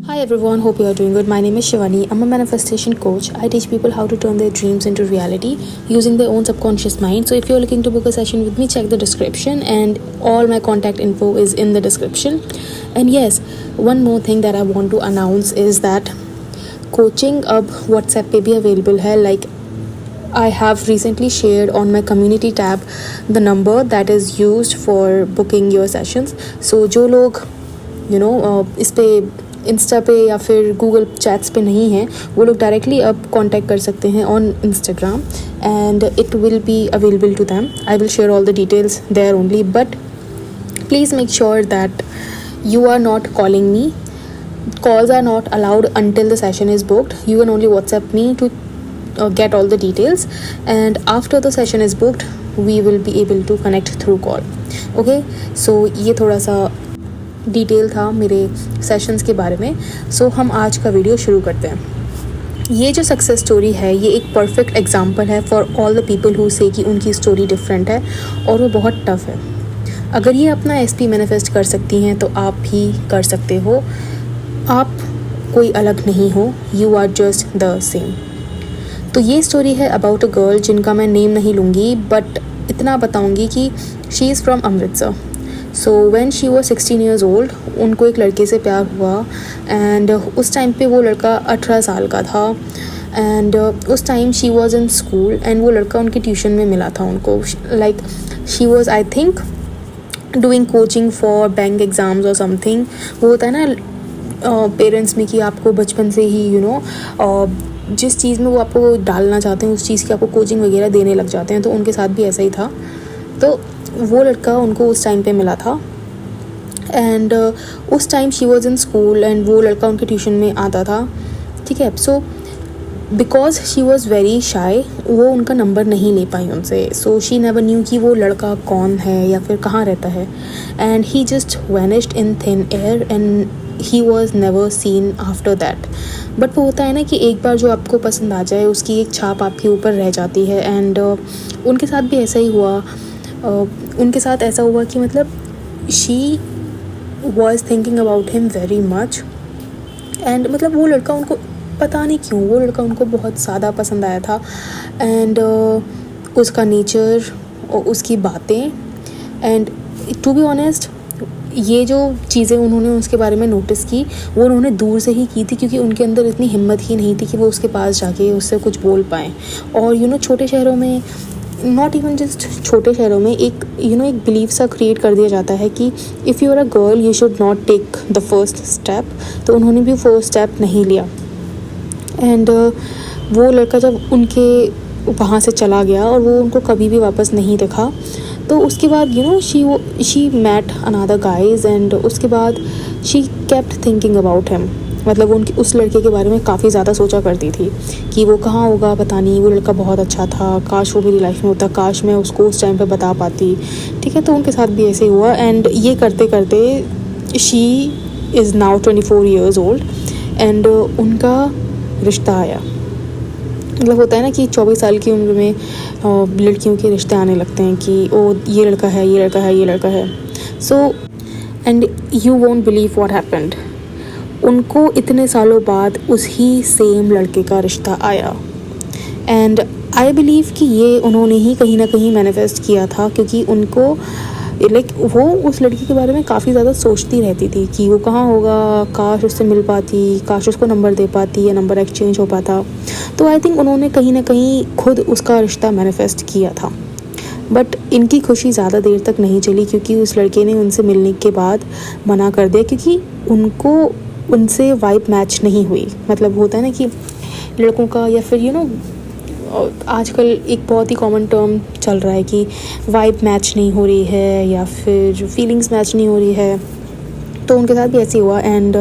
Hi everyone, hope you are doing good. My name is Shivani. I'm a manifestation coach. I teach people how to turn their dreams into reality using their own subconscious mind. So if you're looking to book a session with me, check the description and all my contact info is in the description. And yes, one more thing that I want to announce is that coaching अब WhatsApp पे भी available है. Like I have recently shared on my community tab the number that is used for booking your sessions. So जो लोग इस पे Insta पे या फिर गूगल चैट्स पे नहीं हैं वो लोग डायरेक्टली अब कांटेक्ट कर सकते हैं on Instagram and it will be available to them. I will share all the details there only, but please make sure that you are not calling me. Calls are not allowed until the session is booked. You can only WhatsApp me to get all the details, and after the session is booked we will be able to connect through call. Okay, so ये थोड़ा सा detail था मेरे sessions के बारे में. सो हम आज का वीडियो शुरू करते हैं. ये जो सक्सेस स्टोरी है ये एक परफेक्ट एग्जांपल है for all the people who से कि उनकी स्टोरी डिफरेंट है और वो बहुत टफ है. अगर ये अपना एसपी मैनिफेस्ट कर सकती हैं तो आप भी कर सकते हो. आप कोई अलग नहीं हो, you are just the same. तो ये स्टोरी है अबाउट अ गर्ल जिनका मैं नेम नहीं लूँगी, बट इतना बताऊँगी कि she is from Amritsar. So when she was 16 years old उनको एक लड़के से प्यार हुआ एंड उस टाइम पे वो लड़का 18 साल का था. एंड उस time she was in school and वो लड़का उनके ट्यूशन में मिला था उनको. Like she was I think doing coaching for bank exams और समथिंग. वो होता है ना पेरेंट्स में कि आपको बचपन से ही जिस चीज़ में वो आपको डालना चाहते हैं उस चीज़ की आपको कोचिंग वगैरह देने लग जाते हैं. तो उनके साथ भी ऐसा ही था. तो वो लड़का उनको उस टाइम पे मिला था एंड उस time she was in school and वो लड़का उनके ट्यूशन में आता था. ठीक है. So because she was very shy वो उनका नंबर नहीं ले पाई उनसे. सो शी नेवर न्यू कि वो लड़का कौन है या फिर कहाँ रहता है. And he just vanished in thin air and he was never seen after that. But वो होता है ना कि एक बार जो आपको पसंद आ जाए उसकी एक छाप आपके ऊपर रह जाती है. एंड उनके साथ भी ऐसा ही हुआ. उनके साथ ऐसा हुआ कि मतलब she was thinking about him very much. And मतलब वो लड़का उनको पता नहीं क्यों वो लड़का उनको बहुत ज़्यादा पसंद आया था. एंड उसका नेचर और उसकी बातें. एंड टू बी ऑनेस्ट ये जो चीज़ें उन्होंने उसके बारे में नोटिस की वो उन्होंने दूर से ही की थी क्योंकि उनके अंदर इतनी हिम्मत ही नहीं थी कि वो उसके पास जाके उससे कुछ बोल पाएँ. और छोटे शहरों में, नॉट इवन जस्ट छोटे शहरों में, एक एक बिलीव सा क्रिएट कर दिया जाता है कि if you are a girl you should not take the first step. तो उन्होंने भी फर्स्ट स्टेप नहीं लिया. एंड वो लड़का जब उनके वहाँ से चला गया और वो उनको कभी भी वापस नहीं दिखा. तो उसके बाद she met another guys and उसके बाद she kept thinking about him. मतलब उस लड़के के बारे में काफ़ी ज़्यादा सोचा करती थी कि वो कहाँ होगा पता नहीं. वो लड़का बहुत अच्छा था, काश वो मेरी लाइफ में होता, काश मैं उसको उस टाइम पे बता पाती. ठीक है. तो उनके साथ भी ऐसे हुआ. एंड ये करते करते she is now 24 years old and उनका रिश्ता आया. मतलब होता है ना कि 24 साल की उम्र में लड़कियों के रिश्ते आने लगते हैं कि ओ ये लड़का है, ये लड़का है, ये लड़का है. So and you won't believe what happened. उनको इतने सालों बाद उसी सेम लड़के का रिश्ता आया. एंड आई बिलीव कि ये उन्होंने ही कहीं ना कहीं मैनिफेस्ट किया था क्योंकि उनको वो उस लड़की के बारे में काफ़ी ज़्यादा सोचती रहती थी कि वो कहाँ होगा, काश उससे मिल पाती, काश उसको नंबर दे पाती या नंबर एक्सचेंज हो पाता. तो आई थिंक उन्होंने कहीं ना कहीं खुद उसका रिश्ता मैनिफेस्ट किया था. बट इनकी खुशी ज़्यादा देर तक नहीं चली क्योंकि उस लड़के ने उनसे मिलने के बाद मना कर दिया क्योंकि उनको उनसे वाइब मैच नहीं हुई. मतलब होता है ना कि लड़कों का या फिर आजकल एक बहुत ही कॉमन टर्म चल रहा है कि वाइब मैच नहीं हो रही है या फिर फीलिंग्स मैच नहीं हो रही है. तो उनके साथ भी ऐसे हुआ एंड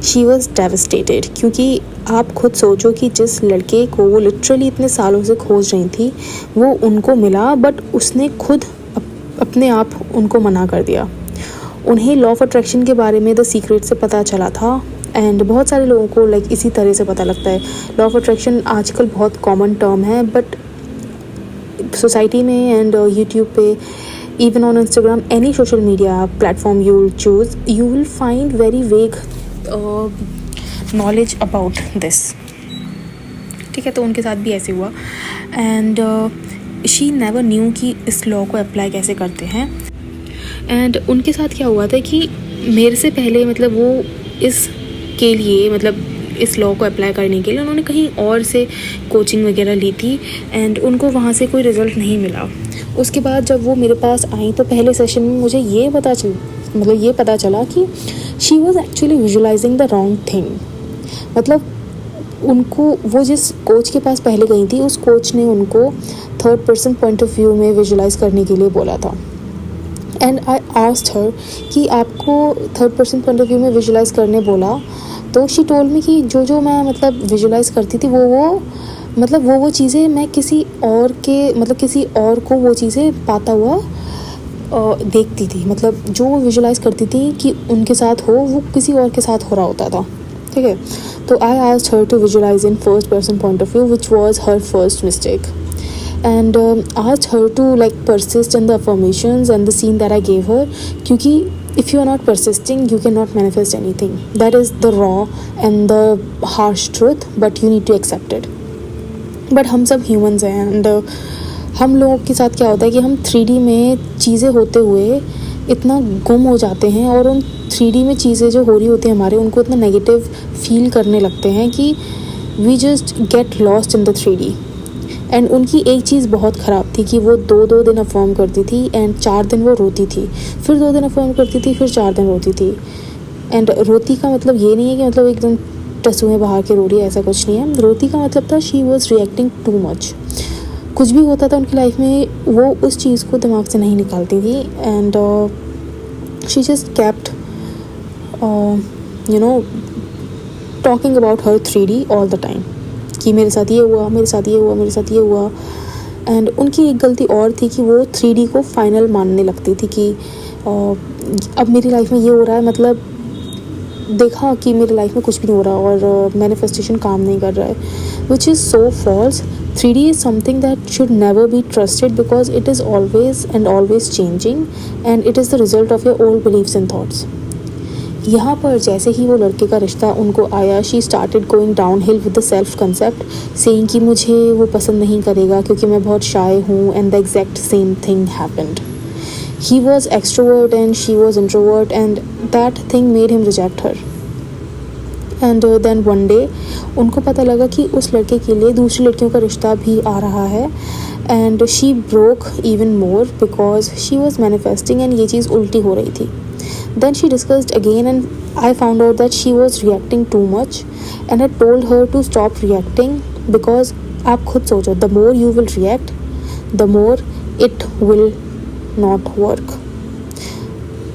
शी वॉज डेवस्टेटेड. क्योंकि आप खुद सोचो कि जिस लड़के को वो लिटरली इतने सालों से खोज रही थी वो उनको मिला, बट उसने खुद अपने आप उनको मना कर दिया. उन्हें लॉ ऑफ अट्रैक्शन के बारे में द सीक्रेट से पता चला था एंड बहुत सारे लोगों को लाइक इसी तरह से पता लगता है. लॉ ऑफ अट्रैक्शन आजकल बहुत कॉमन टर्म है बट सोसाइटी में एंड यूट्यूब पे, even on Instagram, any social media platform you will choose, you will find very vague knowledge about this. ठीक है, तो उनके साथ भी ऐसे हुआ एंड शी नेवर न्यू कि इस लॉ को अप्लाई कैसे करते हैं. एंड उनके साथ क्या हुआ था कि मेरे से पहले मतलब वो इसके लिए मतलब इस लॉ को अप्लाई करने के लिए उन्होंने कहीं और से कोचिंग वगैरह ली थी एंड उनको वहाँ से कोई रिज़ल्ट नहीं मिला. उसके बाद जब वो मेरे पास आई तो पहले सेशन में मुझे ये पता चला कि she was actually visualising the wrong thing. मतलब उनको वो जिस कोच के पास पहले गई थी उस कोच ने उनको third person point of view में विजुलाइज करने के लिए बोला था. एंड आई आस्क्ड हर कि आपको third person point of view में विजुलाइज करने बोला, तो शी टोल्ड मी कि जो मैं मतलब विजुलाइज करती थी वो चीज़ें मैं किसी और को वो चीज़ें पाता हुआ देखती थी. मतलब जो वो विजुलाइज करती थी कि उनके साथ हो वो किसी और के साथ हो रहा होता था. ठीक है, तो I asked her to visualise in first person point of view which was her first mistake. And asked her to like persist in the affirmations and the scene that I gave her, क्योंकि if you are not persisting you cannot manifest anything. That is the raw and the harsh truth, but you need to accept it. But हम सब humans हैं and हम लोगों के साथ क्या होता है कि हम 3D में चीज़ें होते हुए इतना गुम हो जाते हैं और उन 3D में चीज़ें जो हो रही होती हैं हमारे उनको इतना नेगेटिव फील करने लगते हैं कि we just get lost in the 3D. And उनकी एक चीज़ बहुत ख़राब थी कि वो 2 दिन अफर्म करती थी एंड 4 दिन वो रोती थी, फिर 2 दिन अफर्म करती थी, फिर 4 दिन रोती थी. एंड रोती का मतलब ये नहीं है कि मतलब एकदम टसुएं बहा के रो रही है, ऐसा कुछ नहीं है. रोती का मतलब था she was reacting too much. कुछ भी होता था उनकी लाइफ में वो उस चीज़ को दिमाग से नहीं निकालती थी and she just kept talking about her 3D all the time कि मेरे साथ ये हुआ, मेरे साथ ये हुआ, मेरे साथ ये हुआ. एंड उनकी एक गलती और थी कि वो 3D को फाइनल मानने लगती थी कि अब मेरी लाइफ में ये हो रहा है, मतलब देखा कि मेरी लाइफ में कुछ भी नहीं हो रहा और मैनिफेस्टेशन काम नहीं कर रहा है, which is so false. 3D is something that should never be trusted because it is always and always changing and it is the result of your old beliefs and thoughts. यहाँ पर जैसे ही वो लड़के का रिश्ता उनको आया, she started going down hill with the self concept, saying कि मुझे वो पसंद नहीं करेगा क्योंकि मैं बहुत शाय हूँ. And the exact same thing happened. He was extrovert and she was introvert and that thing made him reject her. And then one day उनको पता लगा कि उस लड़के के लिए दूसरी लड़कियों का रिश्ता भी आ रहा है and she broke even more because she was manifesting and ये चीज़ उल्टी हो रही थी. Then she discussed again and I found out that she was reacting too much and I told her to stop reacting because आप खुद सोचो, the more you will react the more it will not work.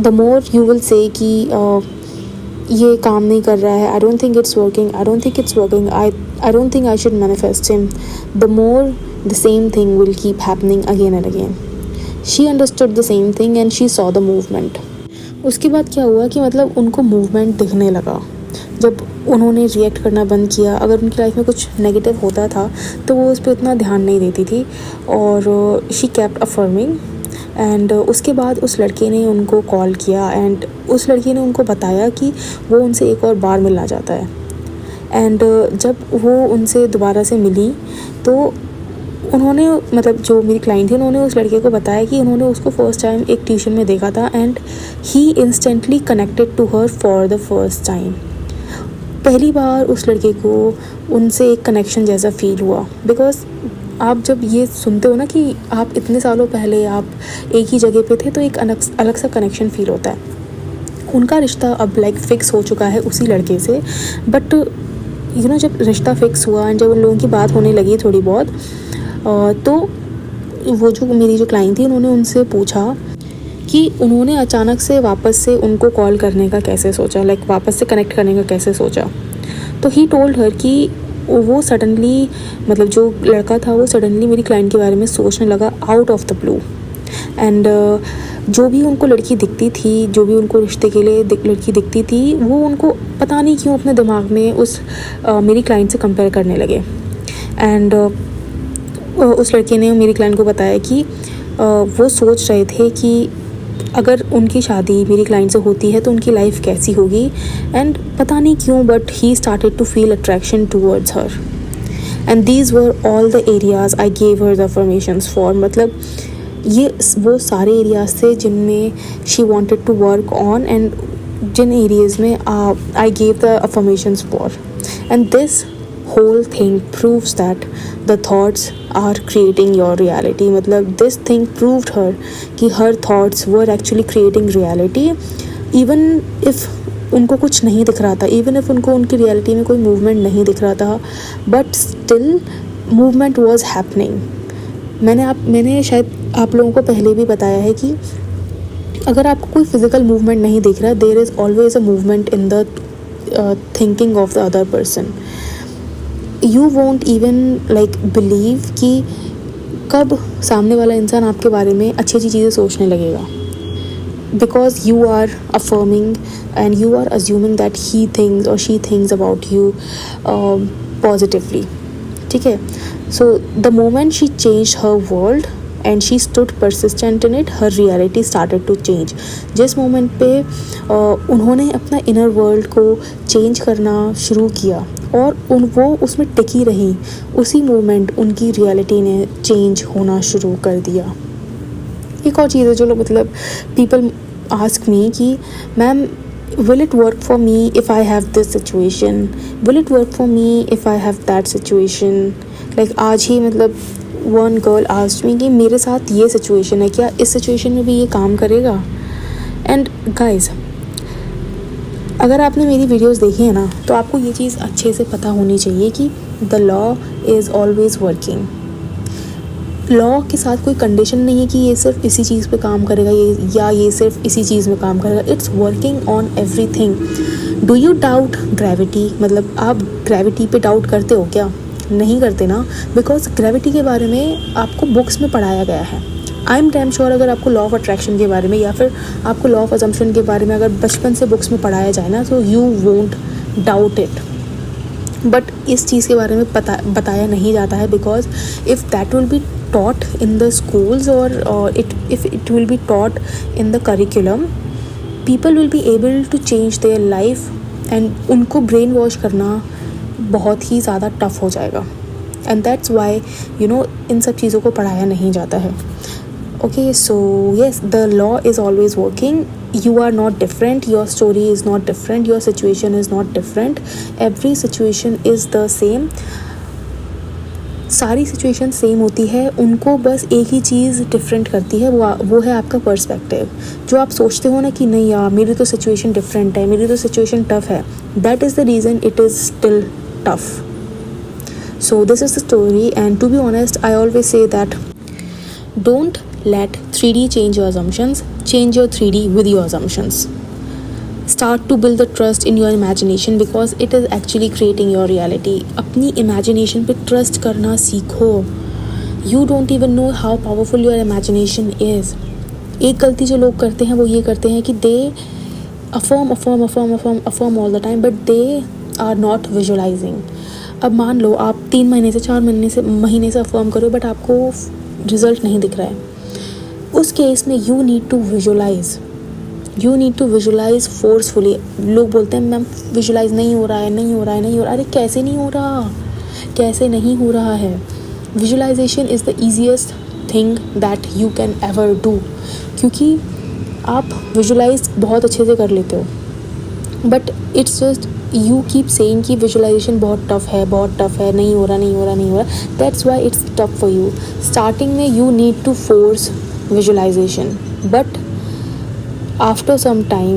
The more you will say कि ये काम नहीं कर रहा है, I don't think it's working, I don't think it's working, I don't think I should manifest him, the more the same thing will keep happening again and again. She understood the same thing and she saw the movement. उसके बाद क्या हुआ कि मतलब उनको movement दिखने लगा जब उन्होंने रिएक्ट करना बंद किया. अगर उनकी लाइफ में कुछ नेगेटिव होता था तो वो उस पर उतना ध्यान नहीं देती थी और शी केप्ट अफर्मिंग. एंड उसके बाद उस लड़के ने उनको कॉल किया एंड उस लड़के ने उनको बताया कि वो उनसे एक और बार मिलना चाहता है. एंड जब वो उनसे दोबारा से मिली तो उन्होंने मतलब जो मेरी क्लाइंट थी उन्होंने उस लड़के को बताया कि उन्होंने उसको फर्स्ट टाइम एक ट्यूशन में देखा था and he instantly connected to her for the first time. पहली बार उस लड़के को उनसे एक कनेक्शन जैसा फील हुआ. बिकॉज आप जब ये सुनते हो ना कि आप इतने सालों पहले आप एक ही जगह पे थे तो एक अलग सा कनेक्शन फील होता है. उनका रिश्ता अब लाइक फिक्स हो चुका है उसी लड़के से. बट जब रिश्ता फिक्स हुआ एंड जब उन लोगों की बात होने लगी थोड़ी बहुत तो वो जो मेरी जो क्लाइंट थी उन्होंने उनसे पूछा कि उन्होंने अचानक से वापस से उनको कॉल करने का कैसे सोचा, लाइक वापस से कनेक्ट करने का कैसे सोचा. तो ही टोल्ड हर कि वो सडनली मतलब जो लड़का था वो सडनली मेरी क्लाइंट के बारे में सोचने लगा out of the blue. And जो भी उनको लड़की दिखती थी, जो भी उनको रिश्ते के लिए लड़की दिखती थी, वो उनको पता नहीं क्यों अपने दिमाग में उस मेरी क्लाइंट से कंपेयर करने लगे. एंड उस लड़के ने मेरी क्लाइंट को बताया कि वो सोच रहे थे कि अगर उनकी शादी मेरी क्लाइंट से होती है तो उनकी लाइफ कैसी होगी। एंड पता नहीं क्यों but he started to feel attraction towards her, and these were all the areas I gave her the affirmations for. मतलब ये वो सारे एरियाज थे जिनमें she wanted to work on, and जिन एरियाज में I gave the affirmations for. And this whole thing proves that the thoughts are creating your reality. मतलब this thing proved her कि her thoughts were actually creating reality, even if उनको कुछ नहीं दिख रहा था, even if उनको उनकी reality में कोई movement नहीं दिख रहा था, but still movement was happening. मैंने शायद आप लोगों को पहले भी बताया है कि अगर आपको कोई physical movement नहीं दिख रहा, there is always a movement in the thinking of the other person. You won't even like believe कि कब सामने वाला इंसान आपके बारे में अच्छी अच्छी चीज़ें सोचने लगेगा, because you are affirming and you are assuming that he thinks or she thinks about you positively. ठीक है, so the moment she changed her world and she stood persistent in it, her reality started to change. जिस moment पे उन्होंने अपना inner world को change करना शुरू किया और वो उसमें टिकी रही, उसी मोमेंट उनकी रियलिटी ने चेंज होना शुरू कर दिया। एक और चीज़ है जो लोग मतलब पीपल आस्क मी कि ma'am will it work for me if I have this situation, will it work for me if I have that situation. like आज ही मतलब वन गर्ल आस्क्ड मी कि मेरे साथ ये सिचुएशन है, क्या इस सिचुएशन में भी ये काम करेगा। एंड गाइज, अगर आपने मेरी वीडियोस देखी है ना तो आपको ये चीज़ अच्छे से पता होनी चाहिए कि the law is always working. Law के साथ कोई कंडीशन नहीं है कि ये सिर्फ इसी चीज़ पे काम करेगा ये सिर्फ इसी चीज़ में काम करेगा। It's working on everything. Do you doubt gravity? मतलब आप ग्रेविटी पे डाउट करते हो क्या? नहीं करते ना, बिकॉज ग्रेविटी के बारे में आपको बुक्स में पढ़ाया गया है। आई एम डैम श्योर अगर आपको लॉ ऑफ अट्रैक्शन के बारे में या फिर आपको लॉ ऑफ अजम्पशन के बारे में अगर बचपन से बुक्स में पढ़ाया जाए ना तो you won't doubt it. But इस चीज़ के बारे में बताया नहीं जाता है, because if that will be taught in the schools or if it will be taught in the curriculum, people will be able to change their life and उनको brain wash करना बहुत ही ज़्यादा टफ हो जाएगा। and that's why इन सब चीज़ों को पढ़ाया नहीं जाता है। okay, so yes, the law is always working. You are not different, your story is not different, your situation is not different, every situation is the same. सारी सिचुएशन सेम होती है, उनको बस एक ही चीज़ डिफरेंट करती है, वो है आपका पर्सपेक्टिव। जो आप सोचते हो ना कि नहीं यार मेरी तो सिचुएशन डिफरेंट है, मेरी तो सिचुएशन टफ है, that is the reason it is still tough. So this is the story, and to be honest I always say that don't let 3D change your assumptions, change your 3D with your assumptions. Start to build the trust in your imagination because it is actually creating your reality. अपनी imagination पे trust करना सीखो. You don't even know how powerful your imagination is. एक गलती जो लोग करते हैं वो ये करते हैं कि they affirm all the time, but they are not visualizing. अब मान लो आप 3 महीने से 4 महीने से affirm करो बट आपको रिजल्ट नहीं दिख रहा है, उस केस में you need to visualise forcefully. लोग बोलते हैं मैम विजुलाइज नहीं हो रहा है। अरे कैसे नहीं हो रहा है? Visualization is the easiest thing that you can ever do, क्योंकि आप विजुलाइज बहुत अच्छे से कर लेते हो, but it's just you keep saying कि विजुलाइजेशन बहुत टफ है, नहीं हो रहा। That's why it's tough for you. Starting में you need to force visualization, but after some time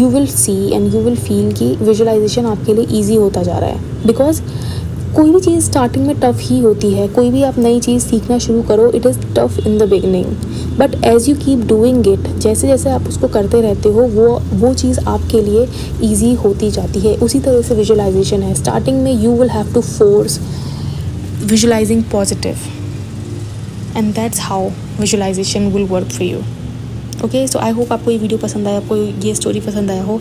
you will see and you will feel कि visualization आपके लिए easy होता जा रहा है, because कोई भी चीज़ स्टार्टिंग में टफ़ ही होती है। कोई भी आप नई चीज़ सीखना शुरू करो, it is tough in the beginning, but as you keep doing it, जैसे जैसे आप उसको करते रहते हो वो चीज़ आपके लिए ईजी होती जाती है। उसी तरह से विजुलाइजेशन है। स्टार्टिंग में you will have to force visualising positive, and that's how visualization will work for you. Okay, so I hope आपको ये वीडियो पसंद आया, आपको ये स्टोरी पसंद आया हो,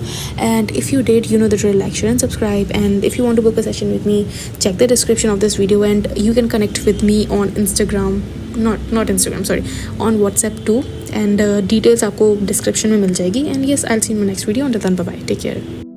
and if you did, you know the drill, like, share and subscribe, and if you want to book a session with me, check the description of this video and you can connect with me on Instagram. Not Instagram, sorry, on WhatsApp too, and details आपको description में मिल जाएगी. And yes, I will see you in my next video. Until then, bye bye, take care.